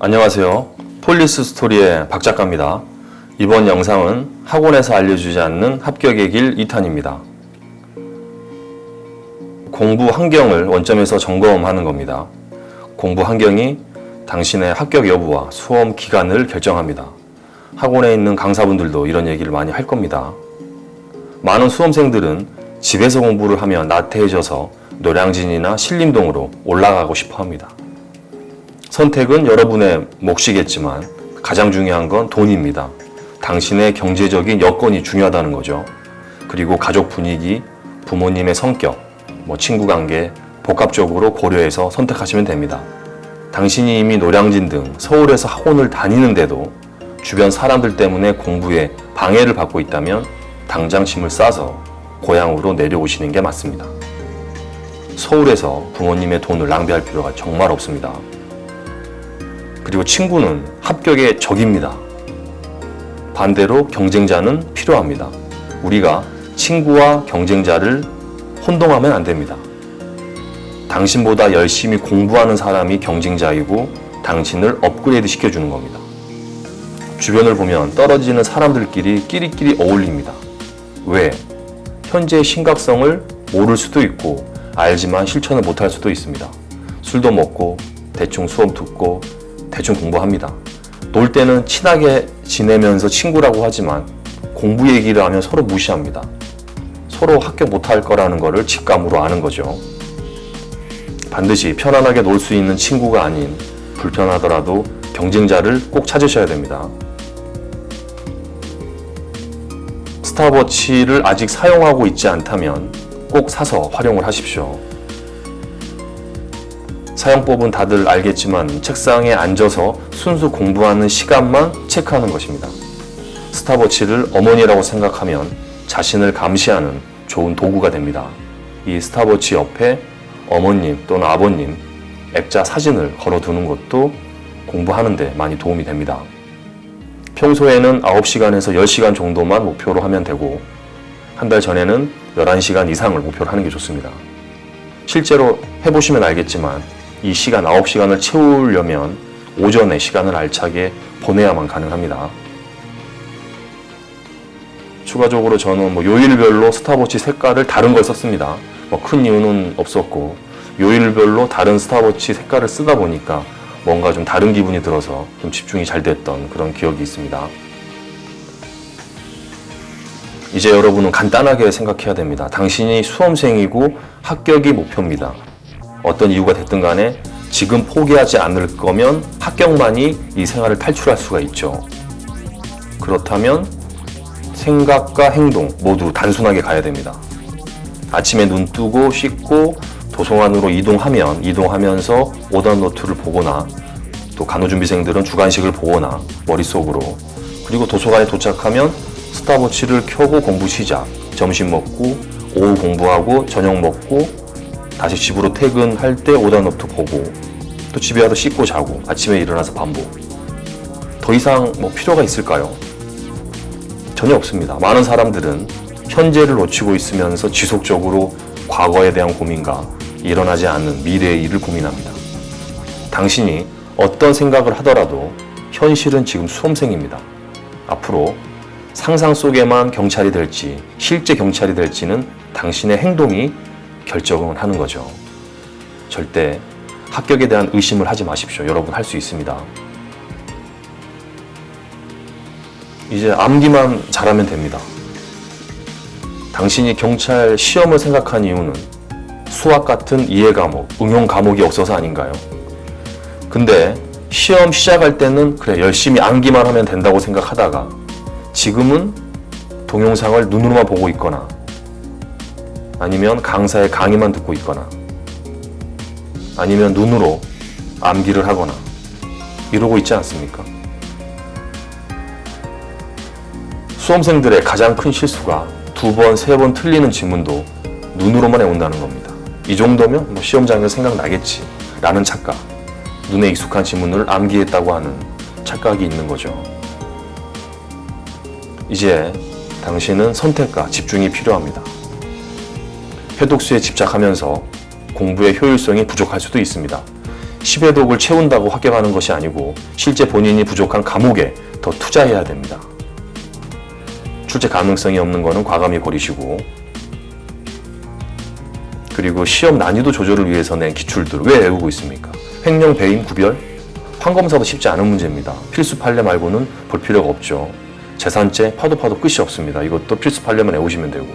안녕하세요. 폴리스 스토리의 박 작가입니다. 이번 영상은 학원에서 알려주지 않는 합격의 길 2탄입니다. 공부 환경을 원점에서 점검하는 겁니다. 공부 환경이 당신의 합격 여부와 수험 기간을 결정합니다. 학원에 있는 강사분들도 이런 얘기를 많이 할 겁니다. 많은 수험생들은 집에서 공부를 하면 나태해져서 노량진이나 신림동으로 올라가고 싶어 합니다. 선택은 여러분의 몫이겠지만 가장 중요한 건 돈입니다. 당신의 경제적인 여건이 중요하다는 거죠. 그리고 가족 분위기, 부모님의 성격, 친구 관계 복합적으로 고려해서 선택하시면 됩니다. 당신이 이미 노량진 등 서울에서 학원을 다니는데도 주변 사람들 때문에 공부에 방해를 받고 있다면 당장 짐을 싸서 고향으로 내려오시는 게 맞습니다. 서울에서 부모님의 돈을 낭비할 필요가 정말 없습니다. 그리고 친구는 합격의 적입니다. 반대로 경쟁자는 필요합니다. 우리가 친구와 경쟁자를 혼동하면 안 됩니다. 당신보다 열심히 공부하는 사람이 경쟁자이고 당신을 업그레이드 시켜주는 겁니다. 주변을 보면 떨어지는 사람들끼리 끼리끼리 어울립니다. 왜? 현재의 심각성을 모를 수도 있고 알지만 실천을 못할 수도 있습니다. 술도 먹고 대충 수업 듣고 대충 공부합니다. 놀 때는 친하게 지내면서 친구라고 하지만 공부 얘기를 하면 서로 무시합니다. 서로 합격 못할 거라는 거를 직감으로 아는 거죠. 반드시 편안하게 놀 수 있는 친구가 아닌 불편하더라도 경쟁자를 꼭 찾으셔야 됩니다. 스탑워치를 아직 사용하고 있지 않다면 꼭 사서 활용을 하십시오. 사용법은 다들 알겠지만 책상에 앉아서 순수 공부하는 시간만 체크하는 것입니다. 스탑워치를 어머니라고 생각하면 자신을 감시하는 좋은 도구가 됩니다. 이 스탑워치 옆에 어머님 또는 아버님 액자 사진을 걸어두는 것도 공부하는 데 많이 도움이 됩니다. 평소에는 9시간에서 10시간 정도만 목표로 하면 되고 한 달 전에는 11시간 이상을 목표로 하는 게 좋습니다. 실제로 해보시면 알겠지만 이 시간 9시간을 채우려면 오전에 시간을 알차게 보내야만 가능합니다. 추가적으로 저는 요일별로 스탑워치 색깔을 다른 걸 썼습니다. 큰 이유는 없었고 요일별로 다른 스탑워치 색깔을 쓰다 보니까 뭔가 좀 다른 기분이 들어서 좀 집중이 잘 됐던 그런 기억이 있습니다. 이제 여러분은 간단하게 생각해야 됩니다. 당신이 수험생이고 합격이 목표입니다. 어떤 이유가 됐든 간에 지금 포기하지 않을 거면 합격만이 이 생활을 탈출할 수가 있죠. 그렇다면 생각과 행동 모두 단순하게 가야 됩니다. 아침에 눈 뜨고 씻고 도서관으로 이동하면서 오답 노트를 보거나 또 간호준비생들은 주간식을 보거나 머릿속으로 그리고 도서관에 도착하면 스탑워치를 켜고 공부 시작, 점심 먹고 오후 공부하고 저녁 먹고 다시 집으로 퇴근할 때 오답 노트 보고 또 집에 와서 씻고 자고 아침에 일어나서 반복. 더 이상 필요가 있을까요? 전혀 없습니다. 많은 사람들은 현재를 놓치고 있으면서 지속적으로 과거에 대한 고민과 일어나지 않는 미래의 일을 고민합니다. 당신이 어떤 생각을 하더라도 현실은 지금 수험생입니다. 앞으로 상상 속에만 경찰이 될지 실제 경찰이 될지는 당신의 행동이 결정을 하는 거죠. 절대 합격에 대한 의심을 하지 마십시오. 여러분 할 수 있습니다. 이제 암기만 잘하면 됩니다. 당신이 경찰 시험을 생각한 이유는 수학 같은 이해 과목, 응용 과목이 없어서 아닌가요? 근데 시험 시작할 때는 그래 열심히 암기만 하면 된다고 생각하다가 지금은 동영상을 눈으로만 보고 있거나 아니면 강사의 강의만 듣고 있거나 아니면 눈으로 암기를 하거나 이러고 있지 않습니까? 수험생들의 가장 큰 실수가 2번, 3번 틀리는 지문도 눈으로만 해온다는 겁니다. 이 정도면 시험장에서 생각나겠지 라는 착각, 눈에 익숙한 지문을 암기했다고 하는 착각이 있는 거죠. 이제 당신은 선택과 집중이 필요합니다. 해독수에 집착하면서 공부의 효율성이 부족할 수도 있습니다. 시베독을 채운다고 합격하는 것이 아니고 실제 본인이 부족한 과목에 더 투자해야 됩니다. 출제 가능성이 없는 거는 과감히 버리시고, 그리고 시험 난이도 조절을 위해서 낸 기출들 왜 외우고 있습니까? 횡령, 배임, 구별? 판검사도 쉽지 않은 문제입니다. 필수 판례 말고는 볼 필요가 없죠. 재산죄, 파도 끝이 없습니다. 이것도 필수 판례만 외우시면 되고.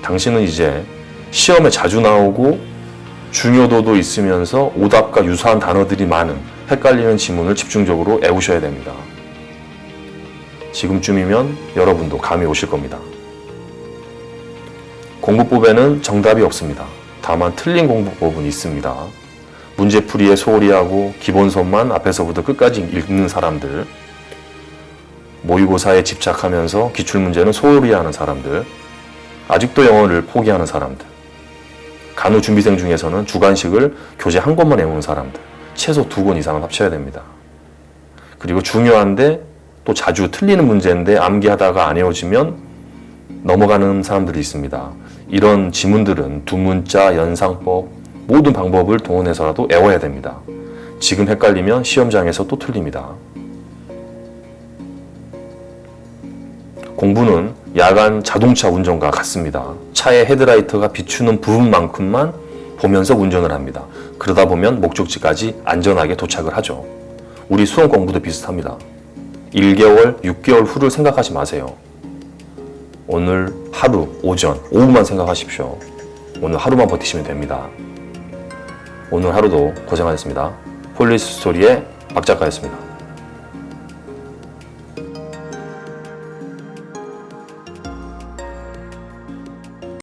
당신은 이제 시험에 자주 나오고 중요도도 있으면서 오답과 유사한 단어들이 많은 헷갈리는 지문을 집중적으로 외우셔야 됩니다. 지금쯤이면 여러분도 감이 오실 겁니다. 공부법에는 정답이 없습니다. 다만 틀린 공부법은 있습니다. 문제풀이에 소홀히 하고 기본서만 앞에서부터 끝까지 읽는 사람들, 모의고사에 집착하면서 기출문제는 소홀히 하는 사람들, 아직도 영어를 포기하는 사람들, 간호 준비생 중에서는 주관식을 교재 한 권만 외우는 사람들, 최소 2권 이상은 합쳐야 됩니다. 그리고 중요한데 또 자주 틀리는 문제인데 암기하다가 안 외워지면 넘어가는 사람들이 있습니다. 이런 지문들은 두문자, 연상법, 모든 방법을 동원해서라도 외워야 됩니다. 지금 헷갈리면 시험장에서 또 틀립니다. 공부는 야간 자동차 운전과 같습니다. 차의 헤드라이트가 비추는 부분만큼만 보면서 운전을 합니다. 그러다 보면 목적지까지 안전하게 도착을 하죠. 우리 수험 공부도 비슷합니다. 1개월, 6개월 후를 생각하지 마세요. 오늘 하루, 오전, 오후만 생각하십시오. 오늘 하루만 버티시면 됩니다. 오늘 하루도 고생하셨습니다. 폴리스 스토리의 박 작가였습니다.